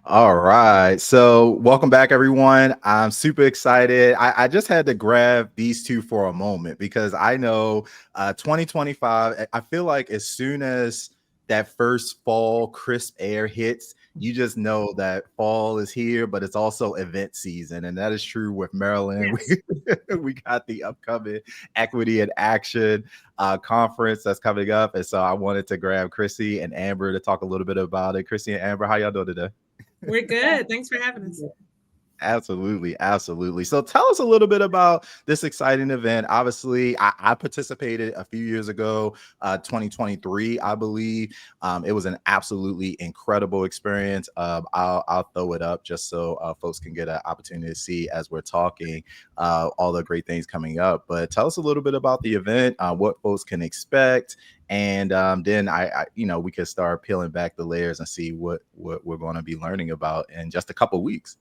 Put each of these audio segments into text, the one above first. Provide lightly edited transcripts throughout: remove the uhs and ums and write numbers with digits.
All right. So, welcome back, everyone. I'm super excited. I just had to grab these two for a moment because I know 2025, I feel like as soon as that first fall crisp air hits, you just know that fall is here, but it's also event season. And that is true with Maryland. Yes. We got the upcoming Equity in Action conference that's coming up. And so I wanted to grab Chrissy and Amber to talk a little bit about it. Chrissy and Amber, how y'all doing today? We're good. Thanks for having us. Absolutely, absolutely. So tell us a little bit about this exciting event. Obviously, I participated a few years ago, 2023, I believe. It was an absolutely incredible experience. I'll throw it up just so folks can get an opportunity to see as we're talking all the great things coming up. But tell us a little bit about the event, what folks can expect, and then we can start peeling back the layers and see what we're going to be learning about in just a couple of weeks.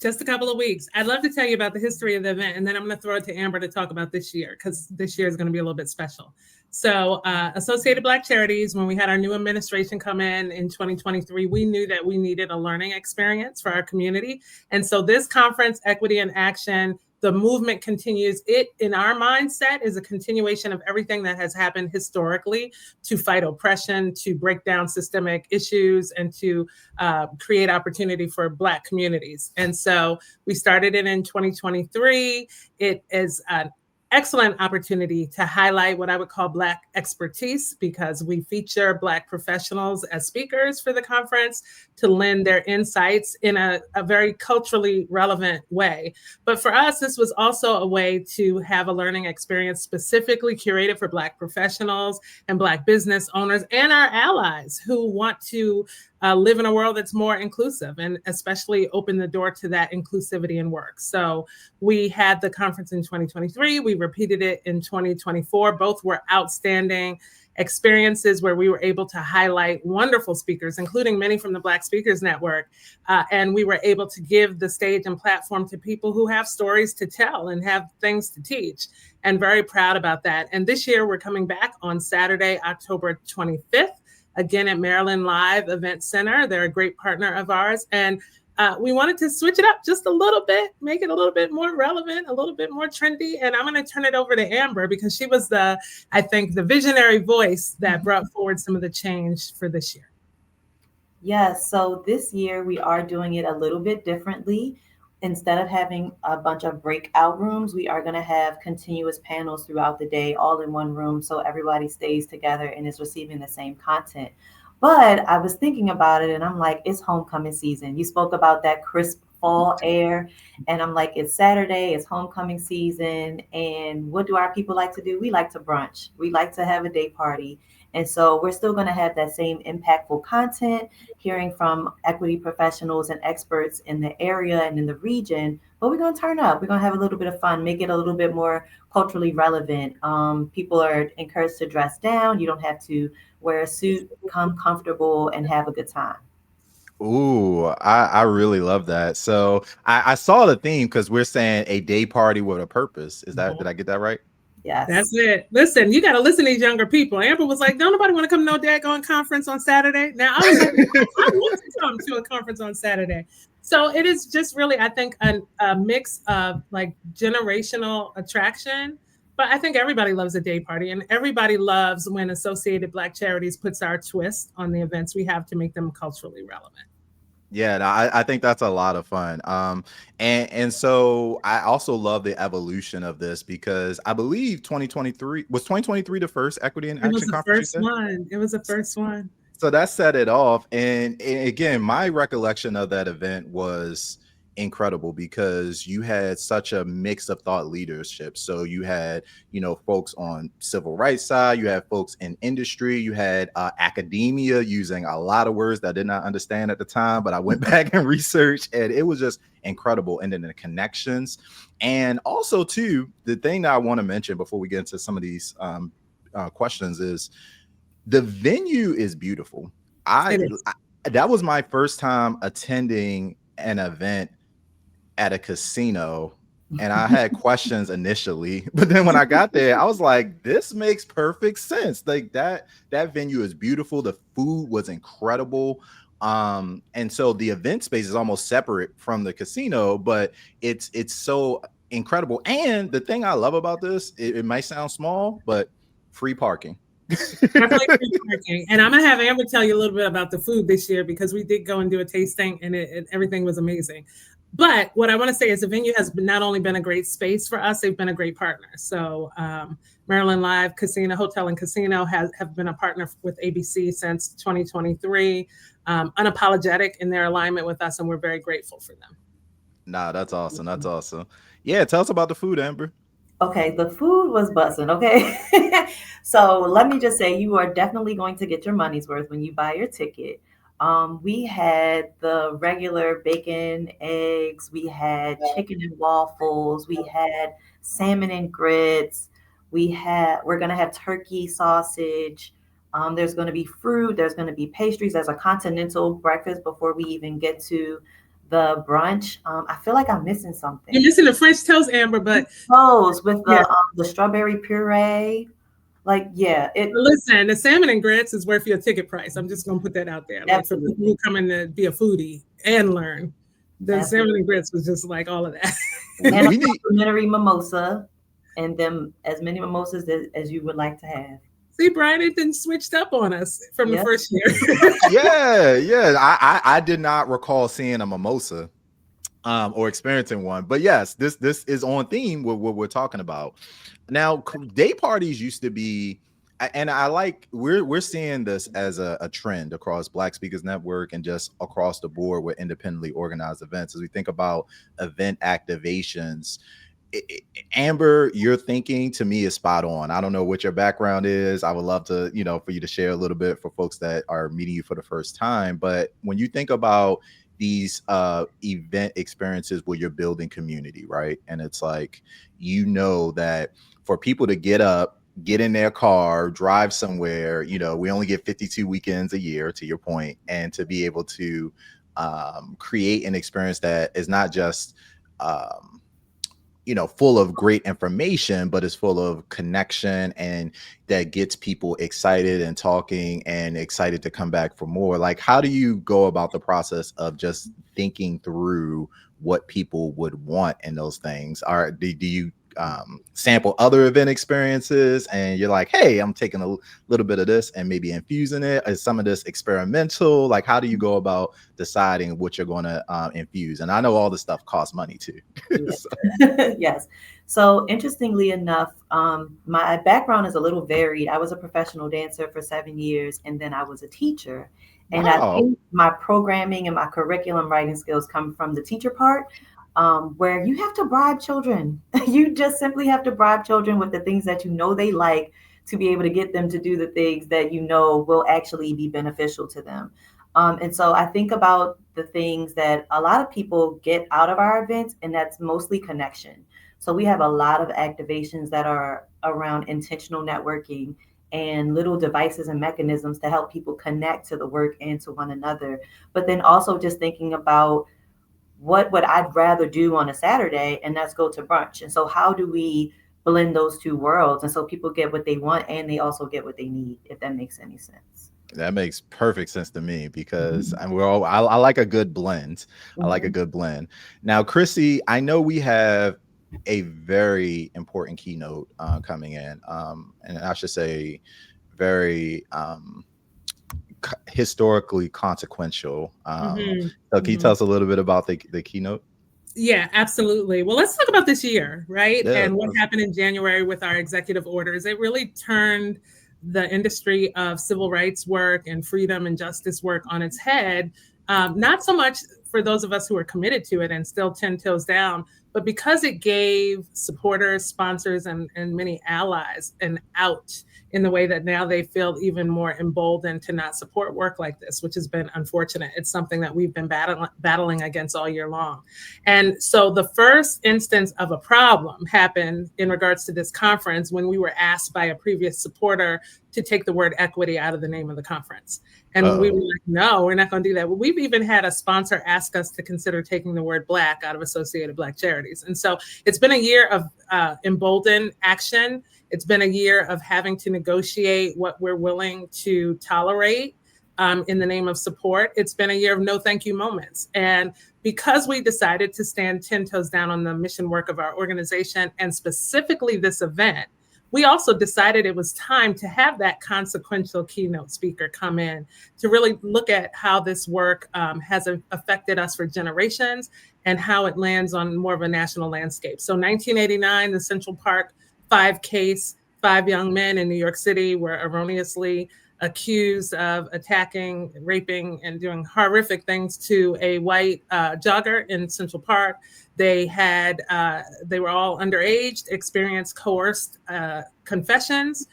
Just a couple of weeks. I'd love to tell you about the history of the event, and then I'm going to throw it to Amber to talk about this year because this year is going to be a little bit special. So, Associated Black Charities, when we had our new administration come in 2023, we knew that we needed a learning experience for our community. And so, this conference, Equity in Action, the movement continues. It, in our mindset, is a continuation of everything that has happened historically to fight oppression, to break down systemic issues, and to create opportunity for Black communities. And so we started it in 2023. It is an excellent opportunity to highlight what I would call Black expertise because we feature Black professionals as speakers for the conference to lend their insights in a very culturally relevant way. But for us, this was also a way to have a learning experience specifically curated for Black professionals and Black business owners and our allies who want to live in a world that's more inclusive and especially open the door to that inclusivity in work. So we had the conference in 2023. We repeated it in 2024. Both were outstanding experiences where we were able to highlight wonderful speakers, including many from the Black Speakers Network. And we were able to give the stage and platform to people who have stories to tell and have things to teach. And very proud about that. And this year we're coming back on Saturday, October 25th. Again, at Maryland Live Event Center. They're a great partner of ours. And we wanted to switch it up just a little bit, make it a little bit more relevant, a little bit more trendy. And I'm going to turn it over to Amber because she was the visionary voice that brought forward some of the change for this year. Yes, so this year we are doing it a little bit differently. Instead of having a bunch of breakout rooms, we are going to have continuous panels throughout the day, all in one room, so everybody stays together and is receiving the same content. But I was thinking about it and I'm like, it's homecoming season. You spoke about that crisp fall air, and I'm like, it's Saturday, it's homecoming season. And what do our people like to do? We like to brunch, we like to have a day party. And so we're still going to have that same impactful content, hearing from equity professionals and experts in the area and in the region. But we're going to turn up. We're going to have a little bit of fun, make it a little bit more culturally relevant. People are encouraged to dress down. You don't have to wear a suit, come comfortable and have a good time. Ooh, I really love that. So I saw the theme because we're saying a day party with a purpose. Did I get that right? Yes. That's it. Listen, you got to listen to these younger people. Amber was like, don't nobody want to come to no daggone conference on Saturday. Now I was like, I want to come to a conference on Saturday. So it is just really, I think, a mix of like generational attraction. But I think everybody loves a day party and everybody loves when Associated Black Charities puts our twist on the events we have to make them culturally relevant. Yeah, no, I think that's a lot of fun. And so I also love the evolution of this because I believe 2023 the first Equity in It was Action the conference you first said? one. It was the first one. So that set it off. And again, my recollection of that event was incredible because you had such a mix of thought leadership. So you had, folks on civil rights side, you had folks in industry, you had academia using a lot of words that I did not understand at the time, but I went back and researched and it was just incredible. And then the connections. And also too, the thing that I want to mention before we get into some of these questions is the venue is beautiful. I, It is. I that was my first time attending an event at a casino, and I had questions initially, but then when I got there, I was like, this makes perfect sense. Like that venue is beautiful. The food was incredible. And so the event space is almost separate from the casino, but it's so incredible. And the thing I love about this, it might sound small, but free parking. Definitely free parking. And I'm gonna have Amber tell you a little bit about the food this year, because we did go and do a tasting, and everything was amazing. But what I want to say is the venue has not only been a great space for us, they've been a great partner. So Maryland Live Casino, Hotel and Casino have been a partner with ABC since 2023, unapologetic in their alignment with us, and we're very grateful for them. Nah, that's awesome. That's awesome. Yeah, tell us about the food, Amber. Okay, the food was buzzing. Okay. So let me just say, you are definitely going to get your money's worth when you buy your ticket. We had the regular bacon, eggs, we had chicken and waffles, we had salmon and grits, we're gonna have turkey sausage. There's gonna be fruit, there's gonna be pastries, there's a continental breakfast before we even get to the brunch. I feel like I'm missing something. You're missing the French toast, Amber, but toast with the strawberry puree. Like, yeah, listen, the salmon and grits is worth your ticket price. I'm just gonna put that out there. Like, for people who come in to be a foodie and learn. The salmon and grits was just like all of that. And a complimentary mimosa, and them as many mimosas as you would like to have. See, Brian, it didn't switched up on us from the first year. I did not recall seeing a mimosa or experiencing one, but yes, this is on theme with what we're talking about. Now, day parties used to be, and I like, we're seeing this as a trend across Black Speakers Network and just across the board with independently organized events. As we think about event activations, Amber, your thinking to me is spot on. I don't know what your background is. I would love to, for you to share a little bit for folks that are meeting you for the first time. But when you think about these event experiences where you're building community, right? And it's like, that for people to get up, get in their car, drive somewhere, we only get 52 weekends a year, to your point, and to be able to create an experience that is not just full of great information, but is full of connection, and that gets people excited and talking and excited to come back for more. Like, how do you go about the process of just thinking through what people would want in those things? Do you sample other event experiences and you're like, hey, I'm taking a little bit of this and maybe infusing it? Is some of this experimental? Like, how do you go about deciding what you're going to infuse? And I know all this stuff costs money too. Yes. Yes. So interestingly enough, my background is a little varied. I was a professional dancer for 7 years, and then I was a teacher. And I think my programming and my curriculum writing skills come from the teacher part. Where you have to bribe children. You just simply have to bribe children with the things that they like, to be able to get them to do the things that will actually be beneficial to them. And so I think about the things that a lot of people get out of our events, and that's mostly connection. So we have a lot of activations that are around intentional networking and little devices and mechanisms to help people connect to the work and to one another. But then also just thinking about, what would I rather do on a Saturday? And that's go to brunch. And so how do we blend those two worlds? And so people get what they want and they also get what they need, if that makes any sense. That makes perfect sense to me, because I like a good blend. I like a good blend. Now, Chrissy, I know we have a very important keynote coming in, and I should say very historically consequential. So can you tell us a little bit about the keynote? Yeah, absolutely. Well, let's talk about this year, right? Yeah, and what happened in January with our executive orders. It really turned the industry of civil rights work and freedom and justice work on its head. Not so much for those of us who are committed to it and still 10 toes down, but because it gave supporters, sponsors, and many allies an out in the way that now they feel even more emboldened to not support work like this, which has been unfortunate. It's something that we've been battling against all year long. And so the first instance of a problem happened in regards to this conference when we were asked by a previous supporter to take the word equity out of the name of the conference. And we were like, no, we're not going to do that. Well, we've even had a sponsor ask us to consider taking the word Black out of Associated Black Charities. And so it's been a year of emboldened action. It's been a year of having to negotiate what we're willing to tolerate in the name of support. It's been a year of no thank you moments. And because we decided to stand 10 toes down on the mission work of our organization and specifically this event, we also decided it was time to have that consequential keynote speaker come in to really look at how this work has affected us for generations and how it lands on more of a national landscape. So 1989, the Central Park 5 case, 5 young men in New York City were erroneously accused of attacking, raping, and doing horrific things to a white jogger in Central Park. They were all underage, experienced coerced confessions,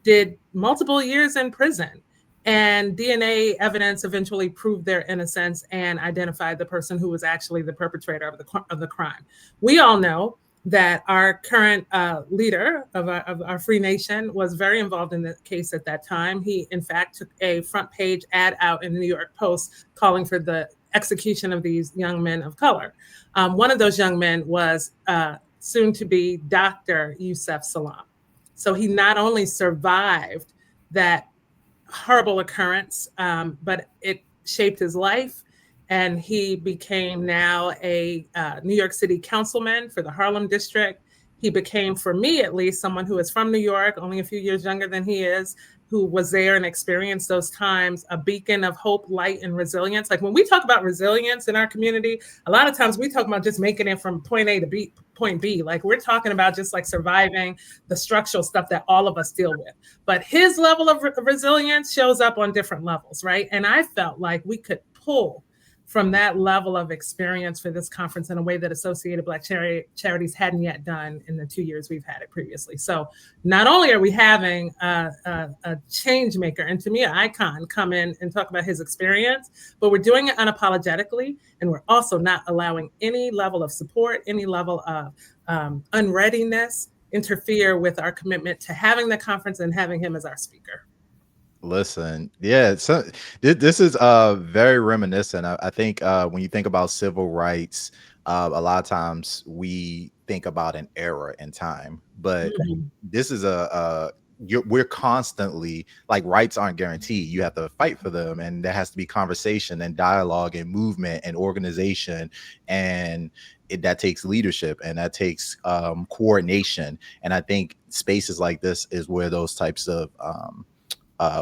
did multiple years in prison. And DNA evidence eventually proved their innocence and identified the person who was actually the perpetrator of the crime. We all know that our current leader of our free nation was very involved in the case at that time. He, in fact, took a front page ad out in the New York Post calling for the execution of these young men of color. One of those young men was soon to be Dr. Yusef Salaam. So he not only survived that horrible occurrence, but it shaped his life. And he became now a New York City councilman for the Harlem district. He became, for me at least, someone who is from New York, only a few years younger than he is, who was there and experienced those times, a beacon of hope, light, and resilience. Like when we talk about resilience in our community, a lot of times we talk about just making it from point A to point B. Like we're talking about just like surviving the structural stuff that all of us deal with. But his level of resilience shows up on different levels, right? And I felt like we could pull from that level of experience for this conference in a way that Associated Black Charities hadn't yet done in the 2 years we've had it previously. So not only are we having a change maker, and to me, an icon, come in and talk about his experience, but we're doing it unapologetically, and we're also not allowing any level of support, any level of unreadiness interfere with our commitment to having the conference and having him as our speaker. Listen, yeah, so this is very reminiscent. I think when you think about civil rights, a lot of times we think about an era in time, but this is we're constantly, like, rights aren't guaranteed. You have to fight for them, and there has to be conversation and dialogue and movement and organization, and that takes leadership and that takes coordination. And I think spaces like this is where those types of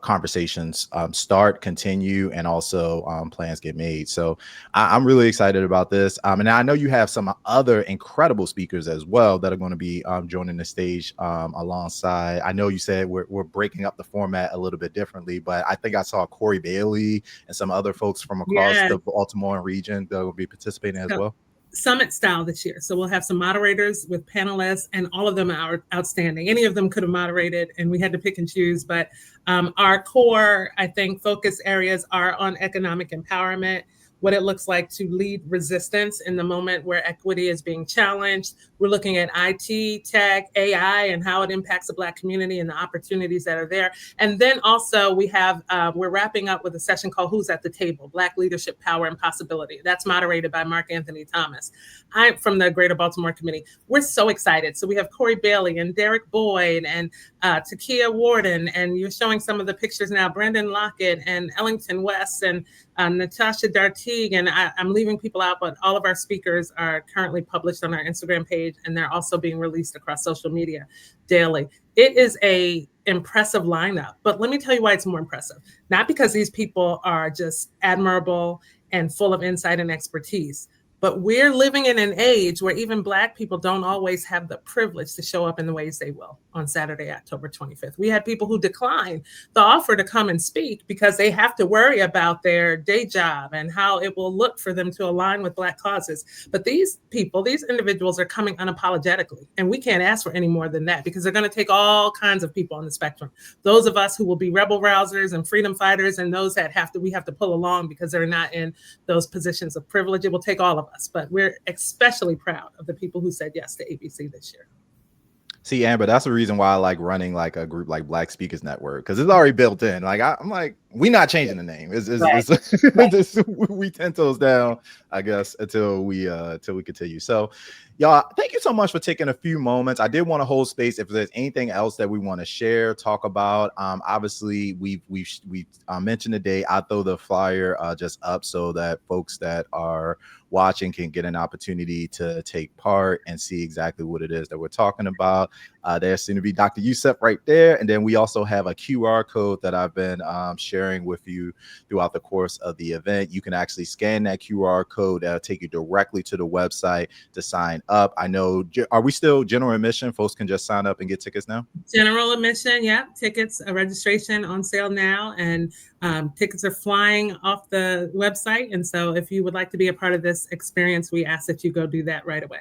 conversations start, continue, and also plans get made. So I'm really excited about this. And I know you have some other incredible speakers as well that are going to be joining the stage alongside. I know you said we're breaking up the format a little bit differently, but I think I saw Corey Bailey and some other folks from across the Baltimore region that will be participating as well. Summit style this year. So we'll have some moderators with panelists, and all of them are outstanding. Any of them could have moderated, and we had to pick and choose. But our core, I think, focus areas are on economic empowerment, what it looks like to lead resistance in the moment where equity is being challenged. We're looking at IT, tech, AI, and how it impacts the Black community and the opportunities that are there. And then also we have, we're wrapping up with a session called Who's at the Table? Black Leadership, Power, and Possibility. That's moderated by Mark Anthony Thomas. I'm from the Greater Baltimore Committee. We're so excited. So we have Corey Bailey and Derek Boyd and Takia Warden, and you're showing some of the pictures now, Brendan Lockett and Ellington West and Natasha Dartigue, and I'm leaving people out, but all of our speakers are currently published on our Instagram page, and they're also being released across social media daily. It is a impressive lineup, but let me tell you why it's more impressive. Not because these people are just admirable and full of insight and expertise, but we're living in an age where even Black people don't always have the privilege to show up in the ways they will on Saturday, October 25th. We had people who declined the offer to come and speak because they have to worry about their day job and how it will look for them to align with Black causes. But these people, these individuals are coming unapologetically. And we can't ask for any more than that because they're going to take all kinds of people on the spectrum. Those of us who will be rebel rousers and freedom fighters, and those that we have to pull along because they're not in those positions of privilege. It will take all of us, but we're especially proud of the people who said yes to ABC this year. See, Amber, that's the reason why I like running like a group like Black Speakers Network, because it's already built in. Like I'm like, we're not changing the name. We 10 toes down, I guess, until we continue. So, Y'all, thank you so much for taking a few moments. I did want to hold space if there's anything else that we want to share, talk about. Obviously, we mentioned today. I'll throw the flyer just up so that folks that are watching can get an opportunity to take part and see exactly what it is that we're talking about. There's soon to be Dr. Yusef right there. And then we also have a QR code that I've been sharing with you throughout the course of the event. You can actually scan that QR code. That'll take you directly to the website to sign up. I know, are we still general admission? Folks can just sign up and get tickets now? General admission, yeah. Tickets, registration on sale now, and tickets are flying off the website. And so if you would like to be a part of this experience, we ask that you go do that right away.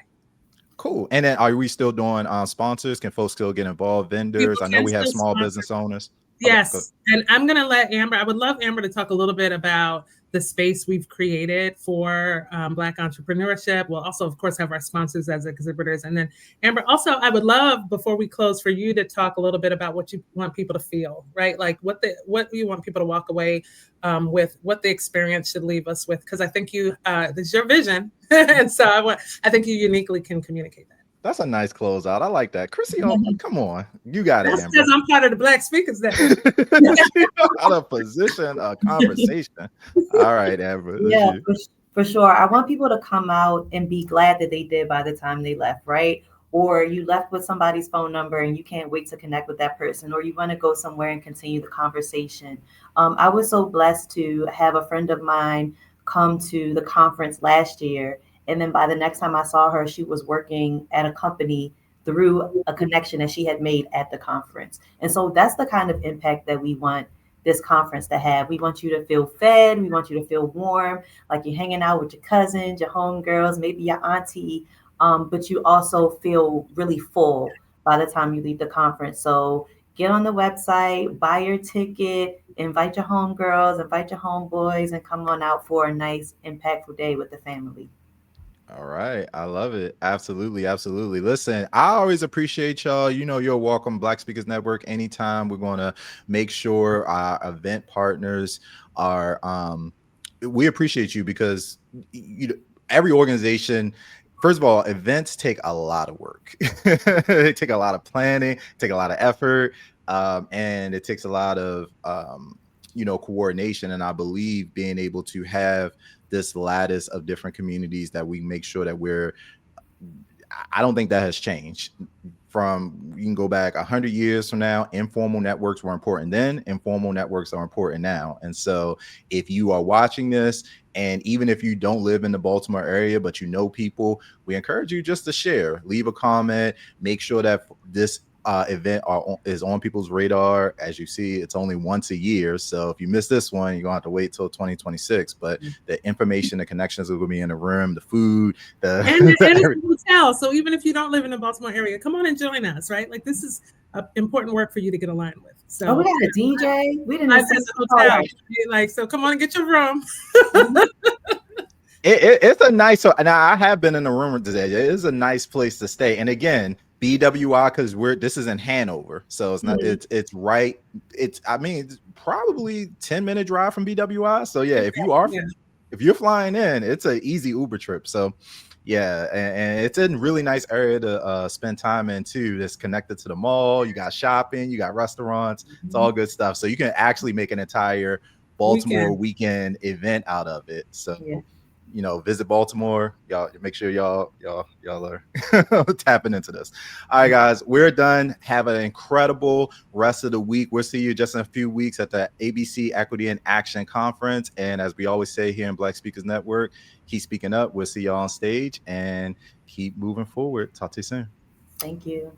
Cool. And then are we still doing sponsors? Can folks still get involved? Vendors? I know we have small business owners. Yes. Okay, and I'm going to let Amber, I would love Amber to talk a little bit about the space we've created for Black entrepreneurship. We'll also, of course, have our sponsors as exhibitors. And then Amber, also, I would love, before we close, for you to talk a little bit about what you want people to feel, right? Like what you want people to walk away with, what the experience should leave us with. Because I think this is your vision. And so I think you uniquely can communicate that. that's a nice closeout. I like that. Chrissy, come on. You got it, Amber. Because I'm part of the Black Speakers Network. Out of position, a conversation. All right, Amber. Yeah, for sure. I want people to come out and be glad that they did by the time they left, right? Or you left with somebody's phone number and you can't wait to connect with that person, or you want to go somewhere and continue the conversation. I was so blessed to have a friend of mine come to the conference last year. And then by the next time I saw her, she was working at a company through a connection that she had made at the conference. And so that's the kind of impact that we want this conference to have. We want you to feel fed. We want you to feel warm, like you're hanging out with your cousins, your homegirls, maybe your auntie, but you also feel really full by the time you leave the conference. So get on the website, buy your ticket, invite your homegirls, invite your homeboys, and come on out for a nice, impactful day with the family. All right. I love it. Absolutely. Absolutely. Listen, I always appreciate y'all. You know, you're welcome. Black Speakers Network. Anytime, we're going to make sure our event partners are, we appreciate you because every organization, first of all, events take a lot of work. They take a lot of planning, take a lot of effort, and it takes a lot of, coordination. And I believe being able to have this lattice of different communities that we make sure that I don't think that has changed. You can go back 100 years from now, informal networks were important then, informal networks are important now. And so if you are watching this, and even if you don't live in the Baltimore area, but you know people, we encourage you just to share, leave a comment, make sure that this event is on people's radar. As you see, it's only once a year. So if you miss this one, you're going to have to wait till 2026. But the information, the connections are going to be in the room, the food, and the hotel. So even if you don't live in the Baltimore area, come on and join us, right? Like this is important work for you to get aligned with. So we got a DJ. We didn't have the hotel. Like, so come on and get your room. It's a nice, and I have been in the room today. It is a nice place to stay. And again, BWI, because this is in Hanover, so it's not it's right. It's probably 10-minute drive from BWI. So yeah, if you're flying in, it's an easy Uber trip. So yeah, and it's a really nice area to spend time in too. It's connected to the mall. You got shopping, you got restaurants. It's all good stuff. So you can actually make an entire Baltimore weekend event out of it. So. Yeah. Visit Baltimore. Y'all make sure y'all are tapping into this. All right, guys, we're done. Have an incredible rest of the week. We'll see you just in a few weeks at the ABC Equity in Action Conference. And as we always say here in Black Speakers Network, keep speaking up. We'll see y'all on stage and keep moving forward. Talk to you soon. Thank you.